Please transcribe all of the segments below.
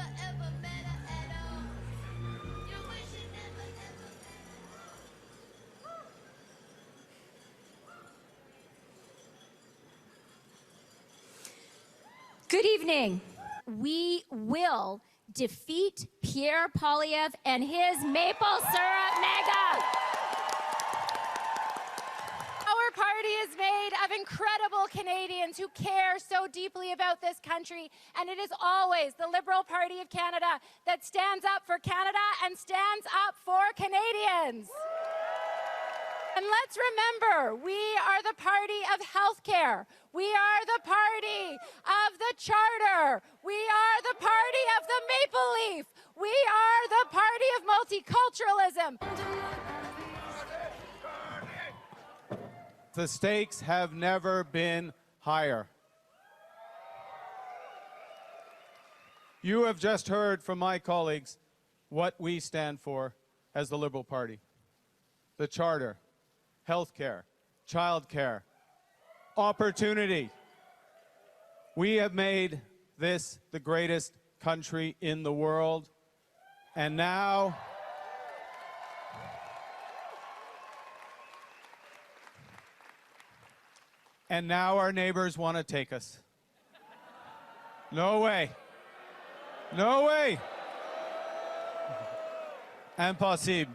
ever met her at all. You wish you never, ever met her. Good evening. We will defeat Pierre Poilievre and his maple syrup mega. Our party is made of incredible Canadians who care so deeply about this country, and it is always the Liberal Party of Canada that stands up for Canada and stands up for Canadians. And let's remember, we are the party of healthcare. We are the party of the Charter. We are the party of the Maple Leaf. We are the party of multiculturalism. The stakes have never been higher. You have just heard from my colleagues what we stand for as the Liberal Party. The Charter, healthcare, childcare, opportunity. We have made this the greatest country in the world, and now our neighbors want to take us. No way. No way. Impossible.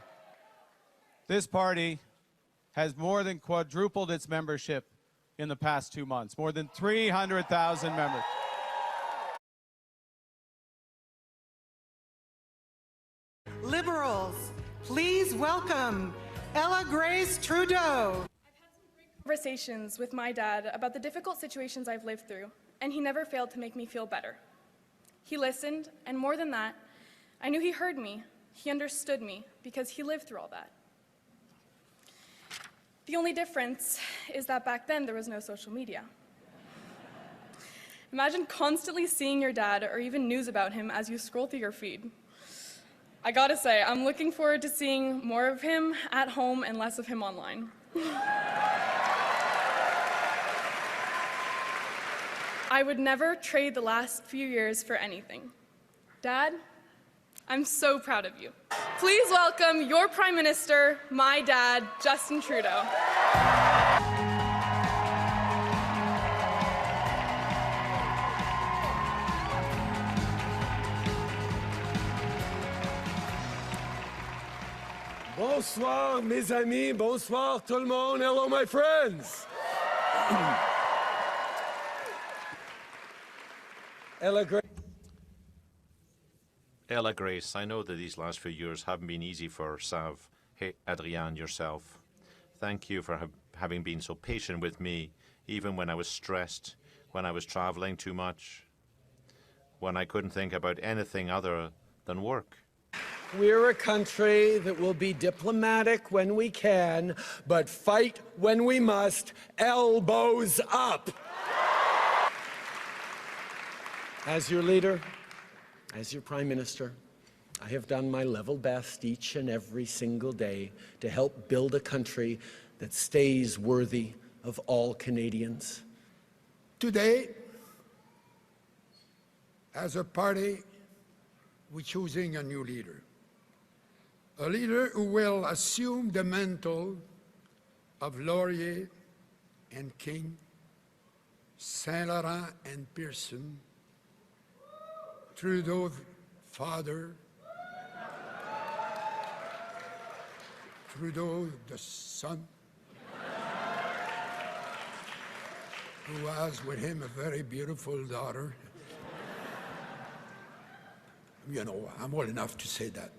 This party has more than quadrupled its membership in the past 2 months. More than 300,000 members. Liberals, please welcome Ella Grace Trudeau. Conversations with my dad about the difficult situations I've lived through, and he never failed to make me feel better. He listened, and more than that, I knew he heard me, he understood me, because he lived through all that. The only difference is that back then there was no social media. Imagine constantly seeing your dad or even news about him as you scroll through your feed. I gotta say, I'm looking forward to seeing more of him at home and less of him online. I would never trade the last few years for anything. Dad, I'm so proud of you. Please welcome your Prime Minister, my dad, Justin Trudeau. Bonsoir, mes amis. Bonsoir, tout le monde. Hello, my friends. Ella Grace, I know that these last few years haven't been easy for Sav, Adrienne, yourself. Thank you for having been so patient with me, even when I was stressed, when I was traveling too much, when I couldn't think about anything other than work. We're a country that will be diplomatic when we can, but fight when we must, elbows up. As your leader, as your Prime Minister, I have done my level best each and every single day to help build a country that stays worthy of all Canadians. Today, as a party, we're choosing a new leader. A leader who will assume the mantle of Laurier and King, Saint Laurent and Pearson, Trudeau's father, Trudeau the son, who has with him a very beautiful daughter. You know, I'm old enough to say that.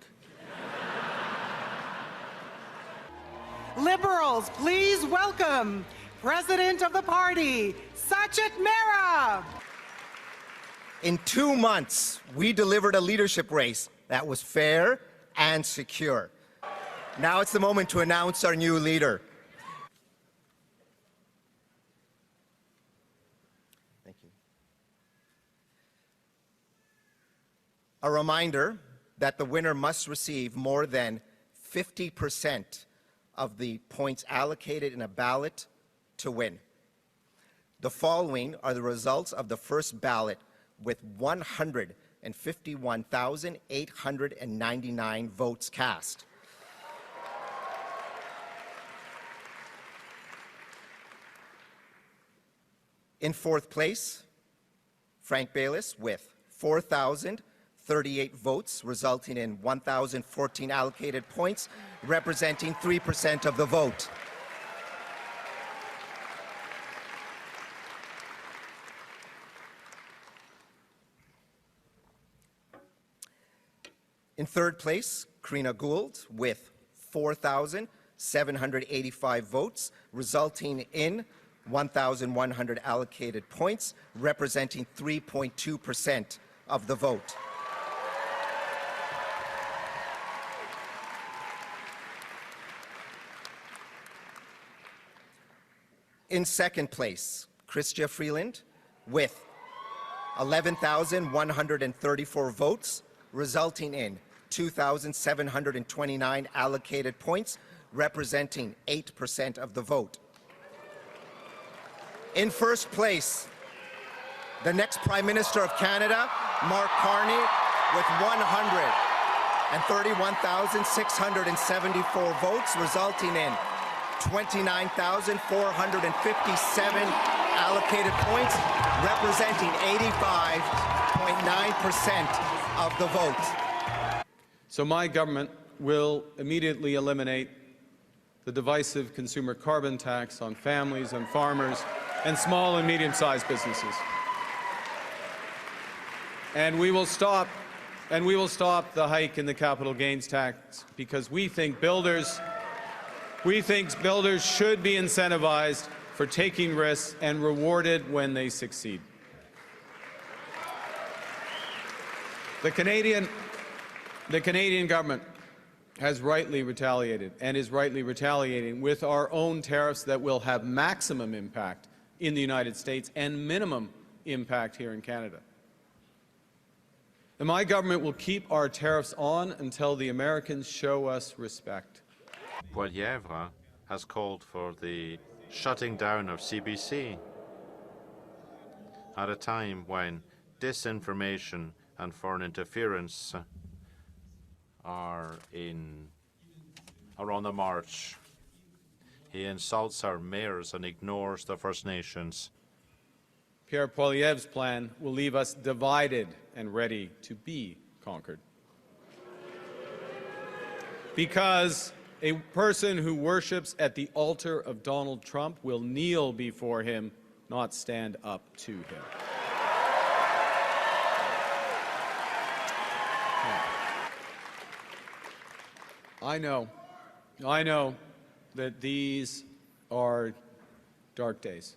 Liberals, please welcome President of the Party, Sachin Mehra. In 2 months, we delivered a leadership race that was fair and secure. Now it's the moment to announce our new leader. Thank you. A reminder that the winner must receive more than 50% of the points allocated in a ballot to win. The following are the results of the first ballot with 156 251,899 votes cast. In fourth place, Frank Baylis with 4,038 votes, resulting in 1,014 allocated points, representing 3% of the vote. In third place, Karina Gould with 4,785 votes, resulting in 1,100 allocated points, representing 3.2% of the vote. In second place, Chrystia Freeland with 11,134 votes, resulting in 2,729 allocated points, representing 8% of the vote. In first place, the next Prime Minister of Canada, Mark Carney, with 131,674 votes, resulting in 29,457 allocated points, representing 85.9% of the vote. So my government will immediately eliminate the divisive consumer carbon tax on families and farmers and small and medium-sized businesses. And we will stop the hike in the capital gains tax, because we think builders should be incentivized for taking risks and rewarded when they succeed. The Canadian government has rightly retaliated and is rightly retaliating with our own tariffs that will have maximum impact in the United States and minimum impact here in Canada. And my government will keep our tariffs on until the Americans show us respect. Poilievre has called for the shutting down of CBC at a time when disinformation and foreign interference are on the march. He insults our mayors and ignores the First Nations. Pierre Poilievre's plan will leave us divided and ready to be conquered. Because a person who worships at the altar of Donald Trump will kneel before him, not stand up to him. I know that these are dark days.